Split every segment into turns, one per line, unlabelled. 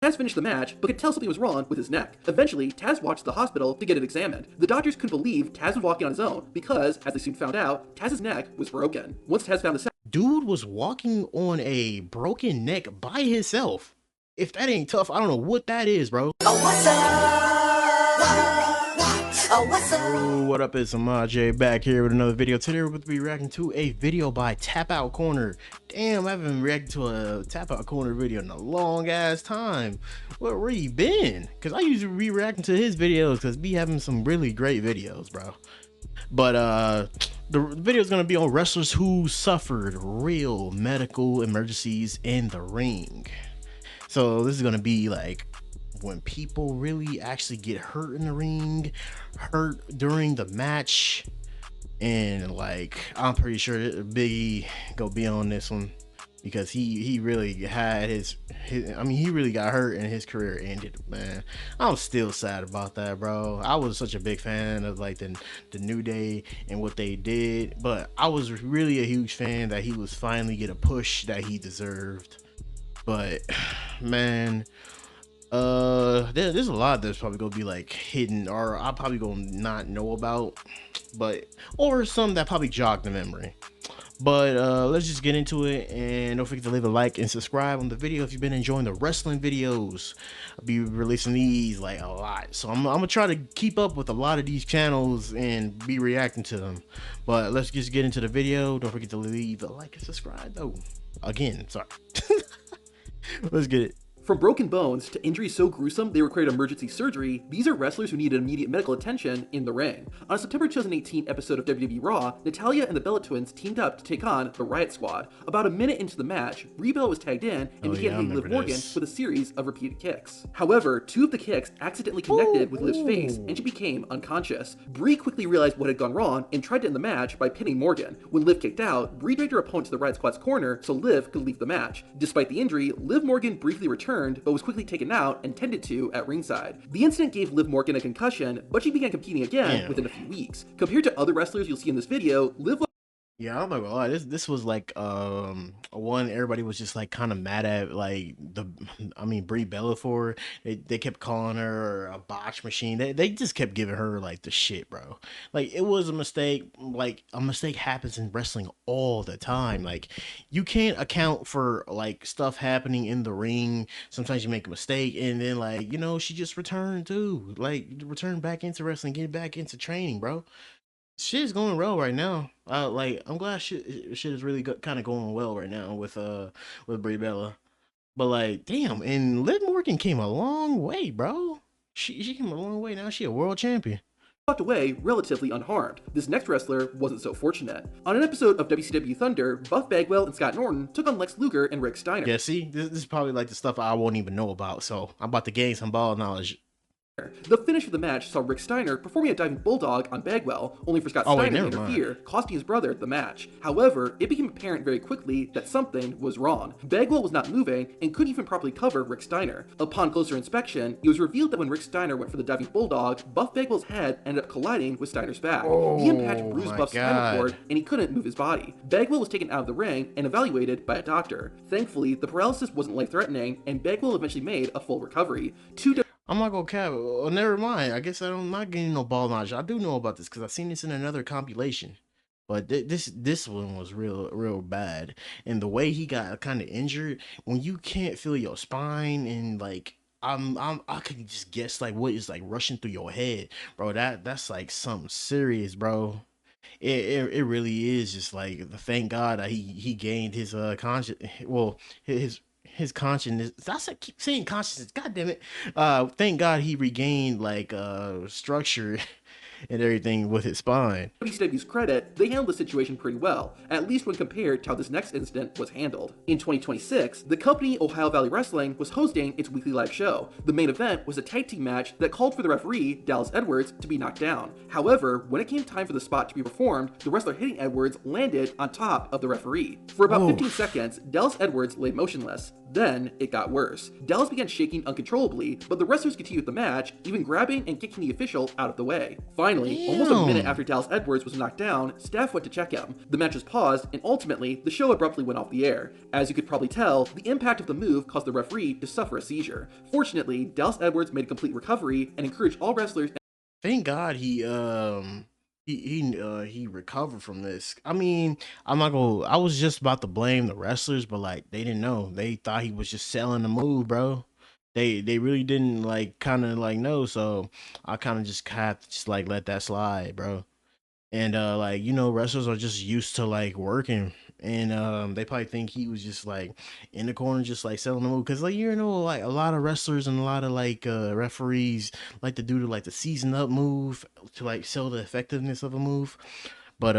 Taz finished the match, but could tell something was wrong with his neck. Eventually, Taz walked to the hospital to get it examined. The doctors couldn't believe Taz was walking on his own because, as they soon found out, Taz's neck was broken. Once Taz found this out,
dude was walking on a broken neck by himself. If that ain't tough, I don't know what that is, bro.
Oh, what's up? Oh, what's up?
Ooh, what up, it's Amaj back here with another video. Today we're going to be reacting to a video by Tap Out Corner. Damn, I haven't reacted to a Tap Out Corner video in a long ass time. Where you been? Because I usually be reacting to his videos because we having some really great videos, bro. But the video is going to be on wrestlers who suffered real medical emergencies in the ring. So this is going to be like when people really actually get hurt in the ring, hurt during the match, and like I'm pretty sure Biggie gonna be on this one because he really had his I mean, he really got hurt and his career ended, man. I'm still sad about that, bro. I was such a big fan of like the New Day and what they did, but I was really a huge fan that he was finally get a push that he deserved. But man, there's a lot that's probably gonna be like hidden, or I'll probably gonna not know about, but or some that probably jog the memory. But let's just get into it, and don't forget to leave a like and subscribe on the video if you've been enjoying the wrestling videos. I'll be releasing these like a lot, so I'm gonna try to keep up with a lot of these channels and be reacting to them. But let's just get into the video. Don't forget to leave a like and subscribe though. Again, sorry. Let's get it.
from broken bones to injuries so gruesome they required emergency surgery, these are wrestlers who needed immediate medical attention in the ring. On a September 2018 episode of WWE Raw, Natalya and the Bella Twins teamed up to take on the Riot Squad. About a minute into the match, Brie Bella was tagged in and began hitting Liv Morgan with a series of repeated kicks. However, two of the kicks accidentally connected with Liv's face and she became unconscious. Brie quickly realized what had gone wrong and tried to end the match by pinning Morgan. When Liv kicked out, Brie dragged her opponent to the Riot Squad's corner so Liv could leave the match. Despite the injury, Liv Morgan briefly returned but was quickly taken out and tended to at ringside. The incident gave Liv Morgan a concussion, but she began competing again within a few weeks. Compared to other wrestlers you'll see in this video, Liv
Yeah, I'm not gonna lie. This was like one everybody was just like kind of mad at, like Brie Bella for. They kept calling her a botch machine. They just kept giving her like the shit, bro. Like it was a mistake. Like a mistake happens in wrestling all the time. Like you can't account for like stuff happening in the ring. Sometimes you make a mistake and then like, you know, she just returned back into wrestling, get back into training, bro. Shit is going well right now. Like I'm glad shit is really kind of going well right now with Brie Bella. But like, damn, and Liv Morgan came a long way, bro. She came a long way. Now she a world champion.
Walked away relatively unharmed. This next wrestler wasn't so fortunate. On an episode of WCW Thunder, Buff Bagwell and Scott Norton took on Lex Luger and Rick Steiner.
Yeah, see, this is probably like the stuff I won't even know about, so I'm about to gain some ball knowledge.
The finish of the match saw Rick Steiner performing a diving bulldog on Bagwell, only for Scott Steiner to interfere, costing his brother the match. However, it became apparent very quickly that something was wrong. Bagwell was not moving and couldn't even properly cover Rick Steiner. Upon closer inspection, it was revealed that when Rick Steiner went for the diving bulldog, Buff Bagwell's head ended up colliding with Steiner's back. The impact bruised Buff's spinal cord and he couldn't move his body. Bagwell was taken out of the ring and evaluated by a doctor. Thankfully, the paralysis wasn't life-threatening and Bagwell eventually made a full recovery.
I'm not gonna cap. Oh, never mind. I guess I'm not getting no ball knowledge. I do know about this because I've seen this in another compilation. But this one was real bad. And the way he got kind of injured, when you can't feel your spine and like I can just guess like what is like rushing through your head, bro. That's like something serious, bro. It really is just like thank God that he gained his conscious, well, his consciousness. I keep saying consciousness, god damn it. Thank God he regained like structure and everything with his spine.
WCW's credit, they handled the situation pretty well, at least when compared to how this next incident was handled. In 2026, the company Ohio Valley Wrestling was hosting its weekly live show. The main event was a tag team match that called for the referee, Dallas Edwards, to be knocked down. However, when it came time for the spot to be performed, the wrestler hitting Edwards landed on top of the referee. For about 15 seconds, Dallas Edwards lay motionless. Then it got worse. Dallas began shaking uncontrollably, but the wrestlers continued the match, even grabbing and kicking the official out of the way. Finally, almost a minute after Dallas Edwards was knocked down, staff went to check him. The match was paused, and ultimately, the show abruptly went off the air. As you could probably tell, the impact of the move caused the referee to suffer a seizure. Fortunately, Dallas Edwards made a complete recovery and encouraged all wrestlers.
Thank God he recovered from this. I mean, I'm not gonna. I was just about to blame the wrestlers, but like they didn't know. They thought he was just selling the move, bro. They really didn't like kind of like know. So I kind of just had to just like let that slide, bro. And like wrestlers are just used to like working, and they probably think he was just like in the corner just like selling the move, because like like a lot of wrestlers and a lot of like referees like to do the season up move to like sell the effectiveness of a move. But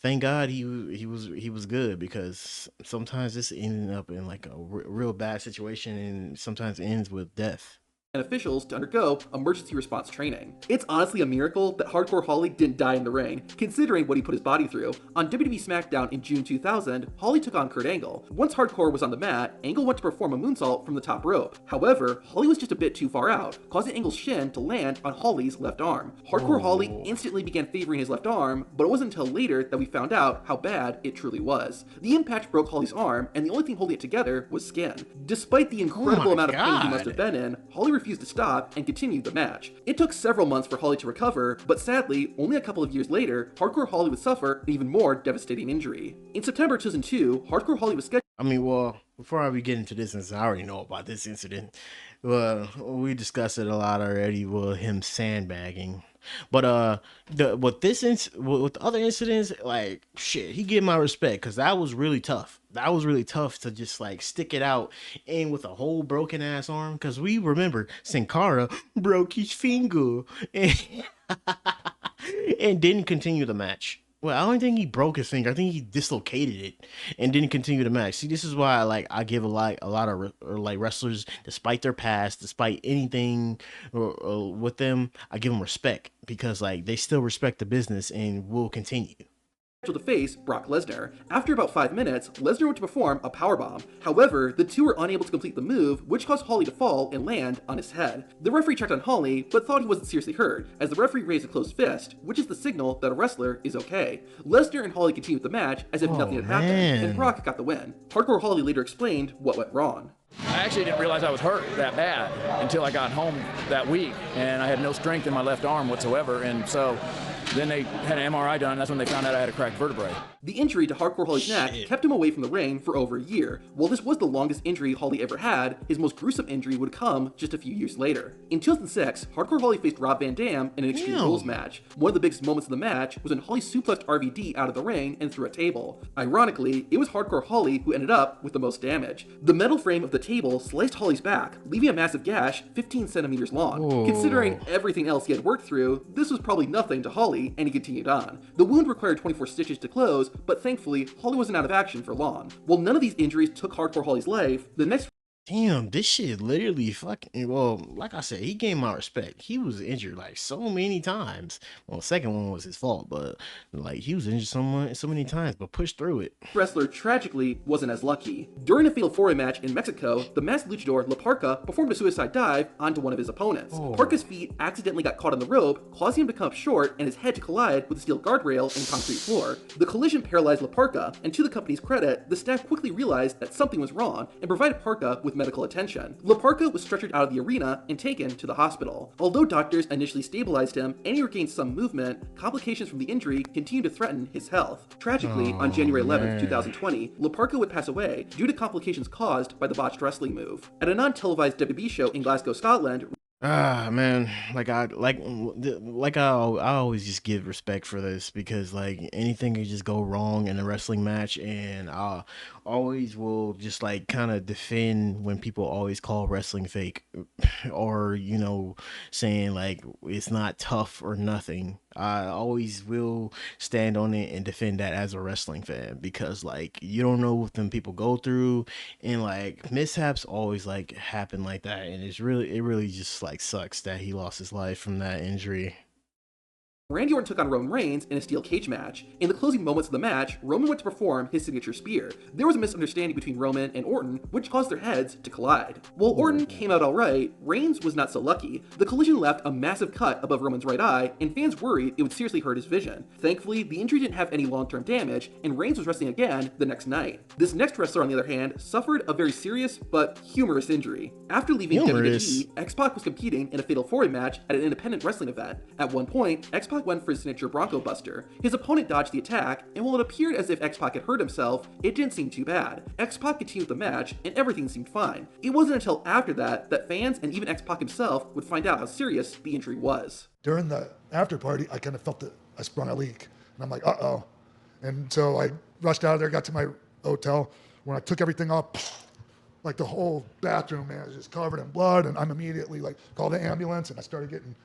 thank God he was good, because sometimes this ended up in like a real bad situation, and sometimes ends with death.
And officials to undergo emergency response training. It's honestly a miracle that Hardcore Holly didn't die in the ring, considering what he put his body through. On WWE SmackDown in June 2000, Holly took on Kurt Angle. Once Hardcore was on the mat, Angle went to perform a moonsault from the top rope. However, Holly was just a bit too far out, causing Angle's shin to land on Holly's left arm. Hardcore Holly instantly began favoring his left arm, but it wasn't until later that we found out how bad it truly was. The impact broke Holly's arm, and the only thing holding it together was skin. Despite the incredible amount of pain he must have been in, Holly refused to stop and continued the match. It took several months for Holly to recover, but sadly, only a couple of years later, Hardcore Holly would suffer an even more devastating injury. In September 2002, Hardcore Holly was scheduled.
I mean, well, before I get into this incident, I already know about this incident. Well, we discussed it a lot already with him sandbagging. But with with the other incidents, like shit, he get my respect, because that was really tough. That was really tough to just like stick it out, and with a whole broken ass arm, because we remember Sin Cara broke his finger and, and didn't continue the match. Well, I don't think he broke his finger. I think he dislocated it and didn't continue the match. See, this is why I give a lot of like wrestlers, despite their past, despite anything with them, I give them respect, because like they still respect the business and will continue.
To face Brock Lesnar. After about 5 minutes, Lesnar went to perform a powerbomb. However, the two were unable to complete the move, which caused Holly to fall and land on his head. The referee checked on Holly, but thought he wasn't seriously hurt, as the referee raised a closed fist, which is the signal that a wrestler is okay. Lesnar and Holly continued the match as if nothing had happened, and Brock got the win. Hardcore Holly later explained what went wrong.
I actually didn't realize I was hurt that bad until I got home that week, and I had no strength in my left arm whatsoever, and so then they had an MRI done, and that's when they found out I had a cracked vertebrae.
The injury to Hardcore Holly's neck kept him away from the ring for over a year. While this was the longest injury Holly ever had, his most gruesome injury would come just a few years later. In 2006, Hardcore Holly faced Rob Van Dam in an Extreme Rules match. One of the biggest moments of the match was when Holly suplexed RVD out of the ring and through a table. Ironically, it was Hardcore Holly who ended up with the most damage. The metal frame of the table sliced Holly's back, leaving a massive gash 15 centimeters long. Considering everything else he had worked through, this was probably nothing to Holly, and he continued on. The wound required 24 stitches to close, but thankfully, Holly wasn't out of action for long. While none of these injuries took Hardcore Holly's life, the next
Damn, this shit literally fucking, well, like I said, he gained my respect. He was injured like so many times. Well, the second one was his fault, but like he was injured so many times, but pushed through it.
wrestler tragically wasn't as lucky. During a fatal four-way match in Mexico, the masked luchador La Parka performed a suicide dive onto one of his opponents. Parka's feet accidentally got caught on the rope, causing him to come up short and his head to collide with a steel guardrail and concrete floor. The collision paralyzed La Parka, and to the company's credit, the staff quickly realized that something was wrong and provided Parka with medical attention. La Parka was stretchered out of the arena and taken to the hospital. Although doctors initially stabilized him and he regained some movement, complications from the injury continued to threaten his health. Tragically, on January 11, 2020, La Parka would pass away due to complications caused by the botched wrestling move. At a non-televised WWE show in Glasgow, Scotland,
Man, I always just give respect for this, because like anything could just go wrong in a wrestling match, and I always will just like kind of defend when people always call wrestling fake, or saying like it's not tough or nothing. I always will stand on it and defend that as a wrestling fan, because like you don't know what them people go through, and like mishaps always like happen like that, and it really just like sucks that he lost his life from that injury.
Randy Orton took on Roman Reigns in a steel cage match. In the closing moments of the match, Roman went to perform his signature spear. There was a misunderstanding between Roman and Orton, which caused their heads to collide. While Orton came out alright, Reigns was not so lucky. The collision left a massive cut above Roman's right eye, and fans worried it would seriously hurt his vision. Thankfully, the injury didn't have any long-term damage, and Reigns was wrestling again the next night. This next wrestler, on the other hand, suffered a very serious but humorous injury. After leaving WWE, X-Pac was competing in a Fatal 4-Way match at an independent wrestling event. At one point, X-Pac went for his signature Bronco Buster. His opponent dodged the attack, and while it appeared as if X-Pac had hurt himself, it didn't seem too bad. X-Pac continued the match, and everything seemed fine. It wasn't until after that fans and even X-Pac himself would find out how serious the injury was.
During the after party, I kind of felt that I sprung a leak, and I'm like, uh-oh. And so I rushed out of there, got to my hotel. When I took everything off, like the whole bathroom, man, was just covered in blood, and I'm immediately like called the ambulance, and I started getting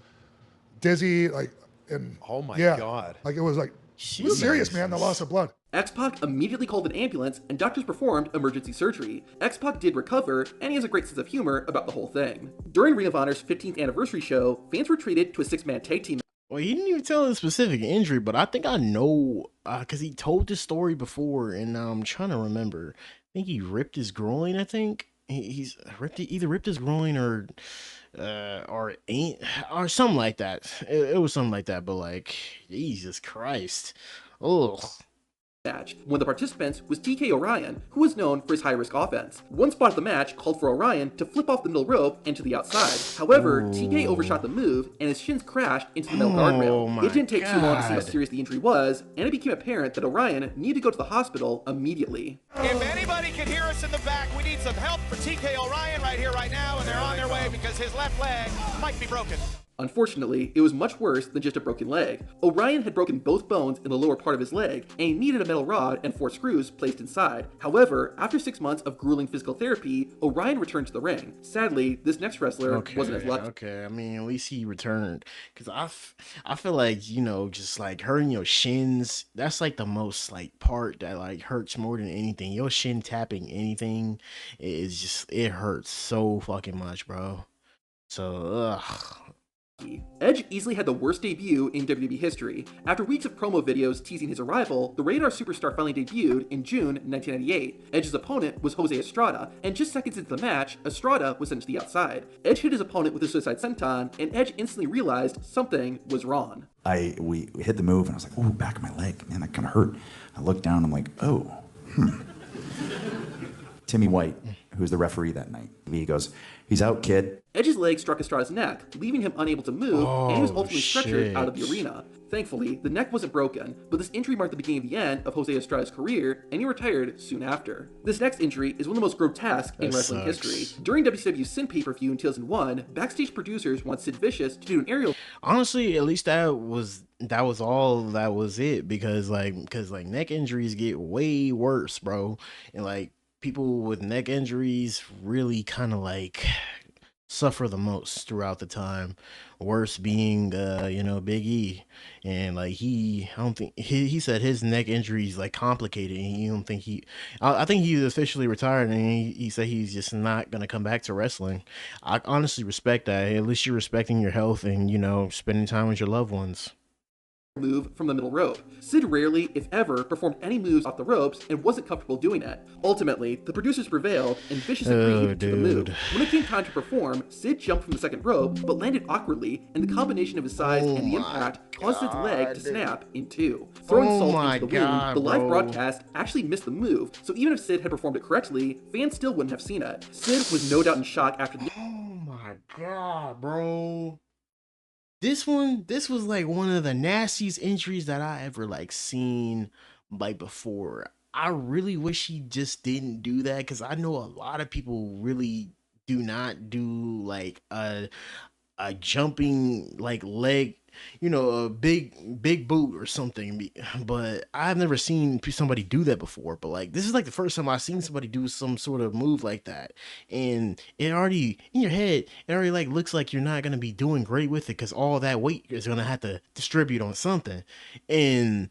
dizzy, like, and
oh my God.
Like it was like, it was serious, man, the loss of blood.
X-Pac immediately called an ambulance, and doctors performed emergency surgery. X-Pac did recover, and he has a great sense of humor about the whole thing. During Ring of Honor's 15th anniversary show, fans were treated to a 6-man tag team.
Well, he didn't even tell the specific injury, but I think I know, because he told this story before, and I'm trying to remember. I think he ripped his groin, I think. He's either ripped his groin or something like that. It was something like that, but like, Jesus Christ. Ugh.
Match. One of the participants was TK Orion, who was known for his high-risk offense. One spot of the match called for Orion to flip off the middle rope and to the outside. However, TK overshot the move, and his shins crashed into the metal guardrail. It didn't take too long to see how serious the injury was, and it became apparent that Orion needed to go to the hospital immediately.
If anybody can hear us in the back, we need some help for TK Orion right here, right now, and they're on their way because his left leg might be broken.
Unfortunately, it was much worse than just a broken leg. Orion had broken both bones in the lower part of his leg, and he needed a metal rod and 4 screws placed inside. However, after 6 months of grueling physical therapy, Orion returned to the ring. Sadly, this next wrestler wasn't as lucky.
Okay, I mean, at least he returned. Because I feel like, you know, just like hurting your shins, that's like the most like part that like hurts more than anything. Your shin tapping anything is just, it hurts so fucking much, bro. So, ugh.
Edge easily had the worst debut in WWE history. After weeks of promo videos teasing his arrival, the Radar Superstar finally debuted in June 1998. Edge's opponent was Jose Estrada, and just seconds into the match, Estrada was sent to the outside. Edge hit his opponent with a suicide senton, and Edge instantly realized something was wrong.
We hit the move, and I was like, ooh, back of my leg, man, that kind of hurt. I looked down, I'm like, oh, Timmy White, who was the referee that night, he goes, he's out, kid.
Edge's leg struck Estrada's neck, leaving him unable to move, and he was ultimately stretchered out of the arena. Thankfully, the neck wasn't broken, but this injury marked the beginning of the end of Jose Estrada's career, and he retired soon after. This next injury is one of the most grotesque in wrestling history. During WCW's Sin pay-per-view in 2001, backstage producers wanted Sid Vicious to do an aerial.
Honestly, at least that was all that was it, because neck injuries get way worse, bro, and like people with neck injuries really kind of like suffer the most throughout the time. Worst being you know, Big E, and like I don't think he said his neck injury is like complicated, and he don't think I think he officially retired, and he said he's just not gonna come back to wrestling. I honestly respect that. At least you're respecting your health and, you know, spending time with your loved ones.
Move from the middle rope. Sid rarely, if ever, performed any moves off the ropes and wasn't comfortable doing it. Ultimately, the producers prevailed and Vicious agreed to the move. When it came time to perform, Sid jumped from the second rope but landed awkwardly, and the combination of his size and the impact caused Sid's leg to snap in two. Throwing salt into the wound, the live broadcast actually missed the move, so even if Sid had performed it correctly, fans still wouldn't have seen it. Sid was no doubt in shock after the—
Oh my god, bro. This was like one of the nastiest injuries that I ever like seen like before. I really wish he just didn't do that, because I know a lot of people really do not do like a jumping like leg, you know, a big boot or something, but I've never seen somebody do that before. But like, this is like the first time I've seen somebody do some sort of move like that, and it already in your head, it already like looks like you're not gonna be doing great with it, because all that weight is gonna have to distribute on something. And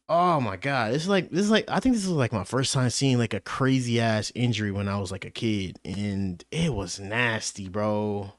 oh my god, this is like I think this is like my first time seeing like a crazy ass injury when I was like a kid, and it was nasty, bro.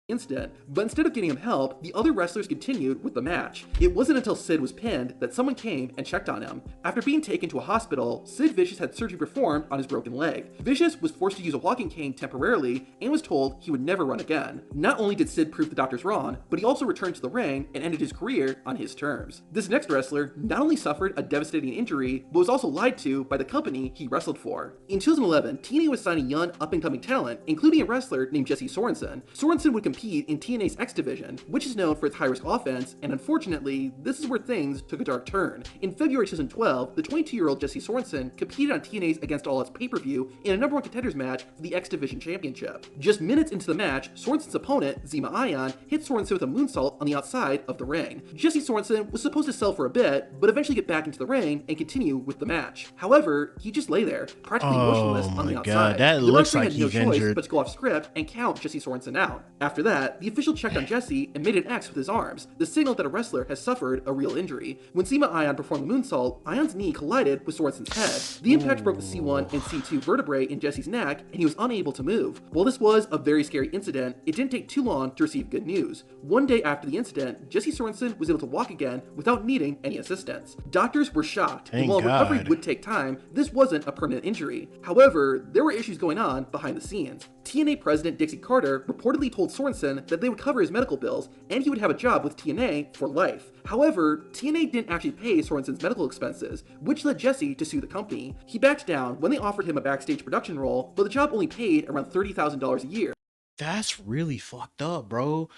incident, but instead of getting him help, the other wrestlers continued with the match. It wasn't until Sid was pinned that someone came and checked on him. After being taken to a hospital, Sid Vicious had surgery performed on his broken leg. Vicious was forced to use a walking cane temporarily and was told he would never run again. Not only did Sid prove the doctors wrong, but he also returned to the ring and ended his career on his terms. This next wrestler not only suffered a devastating injury, but was also lied to by the company he wrestled for. In 2011, TNA was signing young up-and-coming talent, including a wrestler named Jesse Sorensen. Sorensen would compete in TNA's X Division, which is known for its high-risk offense, and unfortunately, this is where things took a dark turn. In February 2012, the 22-year-old Jesse Sorensen competed on TNA's Against All Odds pay-per-view in a #1 contenders match for the X Division Championship. Just minutes into the match, Sorensen's opponent, Zima Ion, hit Sorensen with a moonsault on the outside of the ring. Jesse Sorensen was supposed to sell for a bit, but eventually get back into the ring and continue with the match. However, he just lay there, practically motionless on the outside.
God, that
the
looks
referee
like
had no
he's
choice
injured.
but to go off script and count Jesse Sorensen out. After that, the official checked on Jesse and made an X with his arms, the signal that a wrestler has suffered a real injury. When Zima Ion performed the moonsault, Ion's knee collided with Sorensen's head. The impact broke the C1 and C2 vertebrae in Jesse's neck, and he was unable to move. While this was a very scary incident, it didn't take too long to receive good news. One day after the incident, Jesse Sorensen was able to walk again without needing any assistance. Doctors were shocked, and while recovery would take time, this wasn't a permanent injury. However, there were issues going on behind the scenes. TNA president Dixie Carter reportedly told Sorensen that they would cover his medical bills and he would have a job with TNA for life. However, TNA didn't actually pay Sorensen's medical expenses, which led Jesse to sue the company. He backed down when they offered him a backstage production role, but the job only paid around $30,000 a year.
That's really fucked up, bro.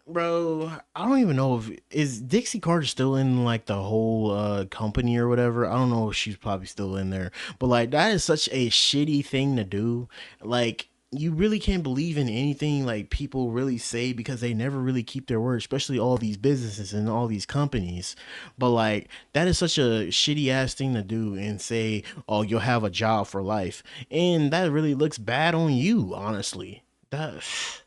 Bro, I don't even know is Dixie Carter still in like the whole company or whatever. I don't know if she's probably still in there, but like that is such a shitty thing to do. Like, you really can't believe in anything like people really say because they never really keep their word, especially all these businesses and all these companies. But like, that is such a shitty ass thing to do and say, oh, you'll have a job for life. And that really looks bad on you, honestly. Bruh.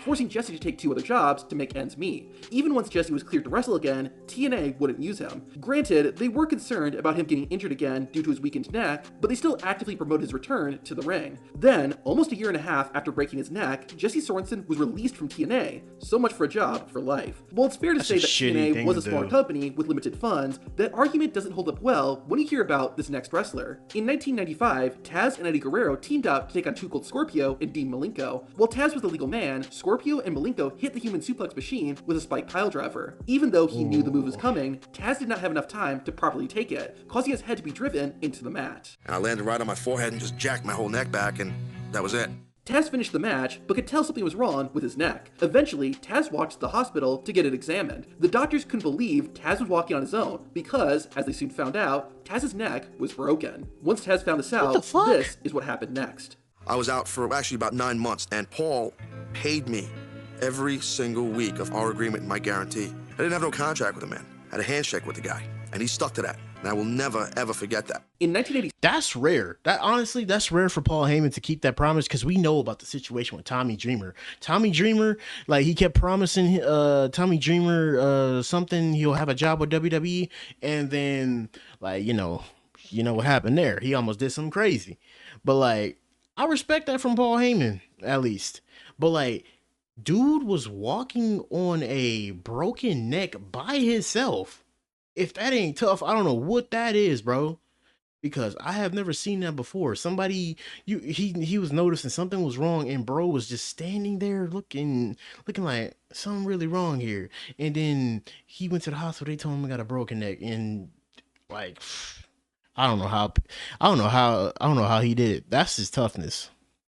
Forcing Jesse to take 2 other jobs to make ends meet. Even once Jesse was cleared to wrestle again, TNA wouldn't use him. Granted, they were concerned about him getting injured again due to his weakened neck, but they still actively promoted his return to the ring. Then, almost a year and a half after breaking his neck, Jesse Sorensen was released from TNA. So much for a job for life. While it's fair to say that TNA was a smaller company with limited funds, that argument doesn't hold up well when you hear about this next wrestler. In 1995, Taz and Eddie Guerrero teamed up to take on Too Cold Scorpio and Dean Malenko. While Taz was the legal man, Scorpio and Malenko hit the human suplex machine with a spike piledriver. Even though he knew the move was coming, Taz did not have enough time to properly take it, causing his head to be driven into the mat.
And I landed right on my forehead and just jacked my whole neck back, and that was it.
Taz finished the match, but could tell something was wrong with his neck. Eventually, Taz walked to the hospital to get it examined. The doctors couldn't believe Taz was walking on his own because, as they soon found out, Taz's neck was broken. Once Taz found this out, this is what happened next.
I was out for actually about 9 months, and Paul paid me every single week of our agreement and my guarantee. I didn't have no contract with the man. I had a handshake with the guy, and he stuck to that. And I will never, ever forget that.
In 1980,
that's rare. Honestly, that's rare for Paul Heyman to keep that promise, because we know about the situation with Tommy Dreamer. Tommy Dreamer, like, he kept promising Tommy Dreamer something, he'll have a job with WWE, and then, like, you know what happened there. He almost did something crazy. But like, I respect that from Paul Heyman, at least. But like, dude was walking on a broken neck by himself. If that ain't tough, I don't know what that is, bro. Because I have never seen that before. Somebody, he was noticing something was wrong, and bro was just standing there looking like something really wrong here. And then he went to the hospital. They told him he got a broken neck, and like, I don't know how he did it. That's his toughness.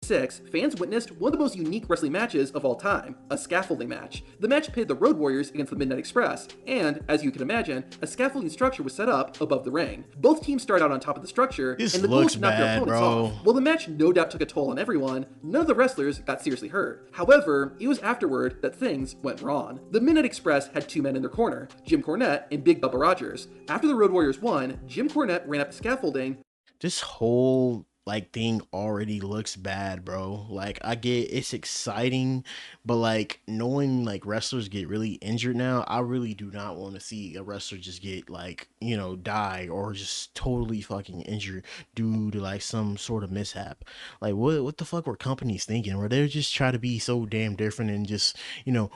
Fans witnessed one of the most unique wrestling matches of all time, a scaffolding match. The match pitted the Road Warriors against the Midnight Express, and, as you can imagine, a scaffolding structure was set up above the ring. Both teams started out on top of the structure, and the goal was to knock their opponents off. While the match no doubt took a toll on everyone, none of the wrestlers got seriously hurt. However, it was afterward that things went wrong. The Midnight Express had 2 men in their corner, Jim Cornette and Big Bubba Rogers. After the Road Warriors won, Jim Cornette ran up the scaffolding.
This whole like thing already looks bad, bro. Like I get it's exciting, but like knowing like wrestlers get really injured now, I really do not want to see a wrestler just get like, die or just totally fucking injured due to like some sort of mishap. Like what the fuck were companies thinking? Where they're just trying to be so damn different and just,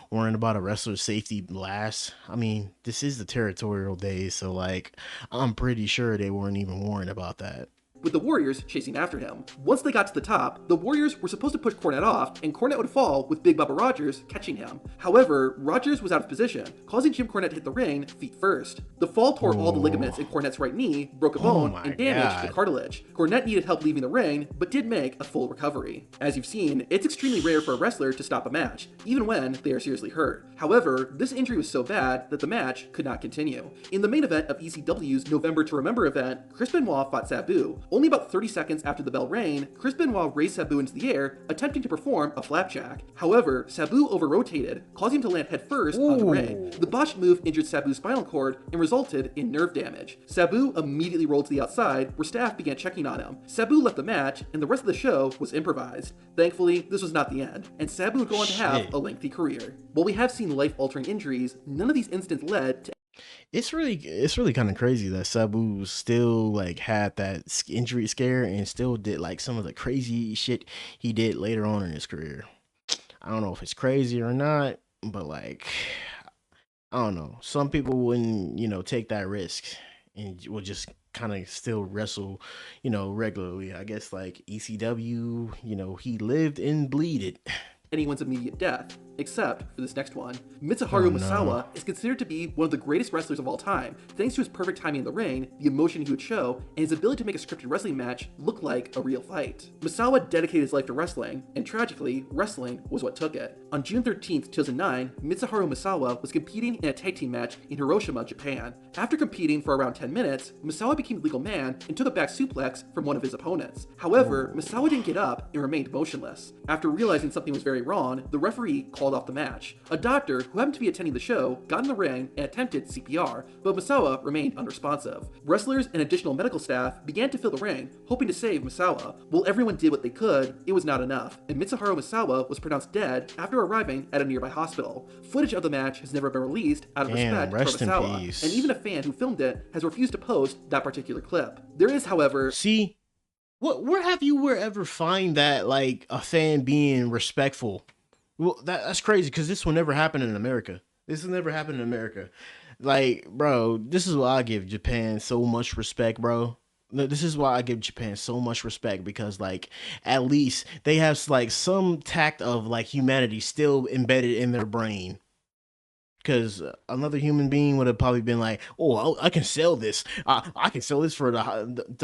worrying about a wrestler's safety last. I mean, this is the territorial days, so like I'm pretty sure they weren't even worrying about that.
With the Warriors chasing after him. Once they got to the top, the Warriors were supposed to push Cornette off, and Cornette would fall with Big Bubba Rogers catching him. However, Rogers was out of position, causing Jim Cornette to hit the ring feet first. The fall tore all the ligaments in Cornette's right knee, broke a bone, and damaged the cartilage. Cornette needed help leaving the ring, but did make a full recovery. As you've seen, it's extremely rare for a wrestler to stop a match, even when they are seriously hurt. However, this injury was so bad that the match could not continue. In the main event of ECW's November to Remember event, Chris Benoit fought Sabu. Only about 30 seconds after the bell rang, Chris Benoit raised Sabu into the air, attempting to perform a flapjack. However, Sabu over-rotated, causing him to land headfirst on the ring. The botched move injured Sabu's spinal cord and resulted in nerve damage. Sabu immediately rolled to the outside, where staff began checking on him. Sabu left the match, and the rest of the show was improvised. Thankfully, this was not the end, and Sabu would go on to have a lengthy career. While we have seen life-altering injuries, none of these incidents led to
It's really kind of crazy that Sabu still like had that injury scare and still did like some of the crazy shit he did later on in his career. I don't know if it's crazy or not, but like I don't know. Some people wouldn't, take that risk and will just kind of still wrestle, regularly. I guess like ECW, he lived and bleeded.
Anyone's immediate death, except for this next one. Mitsuharu Misawa is considered to be one of the greatest wrestlers of all time, thanks to his perfect timing in the ring, the emotion he would show, and his ability to make a scripted wrestling match look like a real fight. Misawa dedicated his life to wrestling, and tragically, wrestling was what took it. On June 13th, 2009, Mitsuharu Misawa was competing in a tag team match in Hiroshima, Japan. After competing for around 10 minutes, Misawa became the legal man and took a back suplex from one of his opponents. However, Misawa didn't get up and remained motionless. After realizing something was very wrong, the referee called off the match. A doctor, who happened to be attending the show, got in the ring and attempted CPR, but Misawa remained unresponsive. Wrestlers and additional medical staff began to fill the ring, hoping to save Misawa. While everyone did what they could, it was not enough, and Mitsuharu Misawa was pronounced dead after arriving at a nearby hospital. Footage of the match has never been released out of respect for Misawa, and even a fan who filmed it has refused to post that particular clip. There is, however,
where have you ever find that like a fan being respectful? Well, that's crazy because this will never happen in America. This will never happen in America. Like, bro, this is why I give Japan so much respect, bro. This is why I give Japan so much respect because, like, at least they have like some tact of like humanity still embedded in their brain. Because another human being would have probably been like, "Oh, I can sell this. I can sell this for the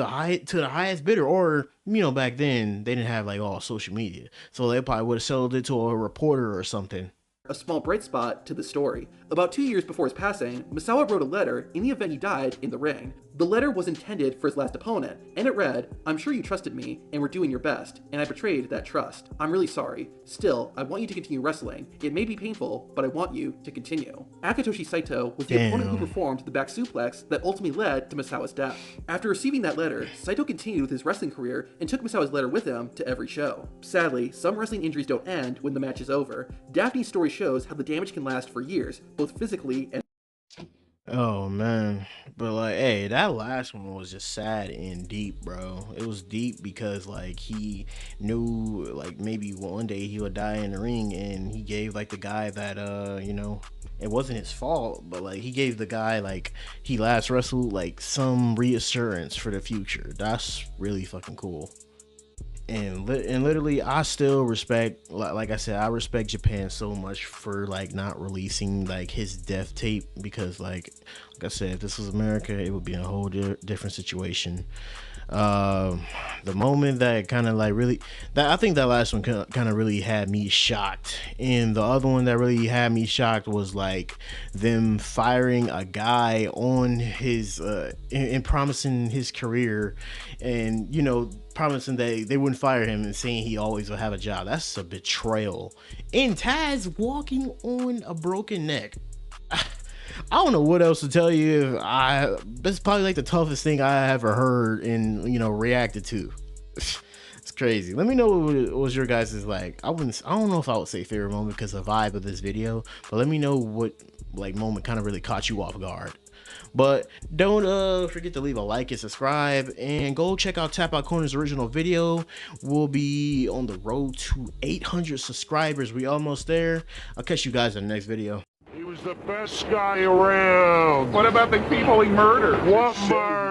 highest bidder." Or back then they didn't have like all social media, so they probably would have sold it to a reporter or something.
A small bright spot to the story. About 2 years before his passing, Misawa wrote a letter in the event he died in the ring. The letter was intended for his last opponent, and it read, "I'm sure you trusted me, and were doing your best, and I betrayed that trust. I'm really sorry. Still, I want you to continue wrestling. It may be painful, but I want you to continue." Akitoshi Saito was the opponent who performed the back suplex that ultimately led to Misawa's death. After receiving that letter, Saito continued with his wrestling career and took Misawa's letter with him to every show. Sadly, some wrestling injuries don't end when the match is over. Daphne's story shows how the damage can last for years, both physically and
Oh man, but like, hey, that last one was just sad and deep, bro. It was deep because like he knew like maybe one day he would die in the ring, and he gave like the guy that it wasn't his fault, but like he gave the guy like he last wrestled like some reassurance for the future. That's really fucking cool. And literally I still respect, like I said, I respect Japan so much for like not releasing like his death tape, because like I said, if this was America, it would be a whole different situation. The moment that kind of like really, that I think that last one kind of really had me shocked, and the other one that really had me shocked was like them firing a guy on his and promising his career, and promising they wouldn't fire him and saying he always would have a job. That's a betrayal. And Taz walking on a broken neck. I don't know what else to tell you. That's probably like the toughest thing I ever heard and reacted to. It's crazy. Let me know what was your guys' like. I don't know if I would say favorite moment because of the vibe of this video, but let me know what like moment kind of really caught you off guard. But don't forget to leave a like and subscribe, and go check out Tap Out Corner's original video. We'll be on the road to 800 subscribers. We almost there. I'll catch you guys in the next video.
He was the best guy around.
What about the people he murdered?
What murder?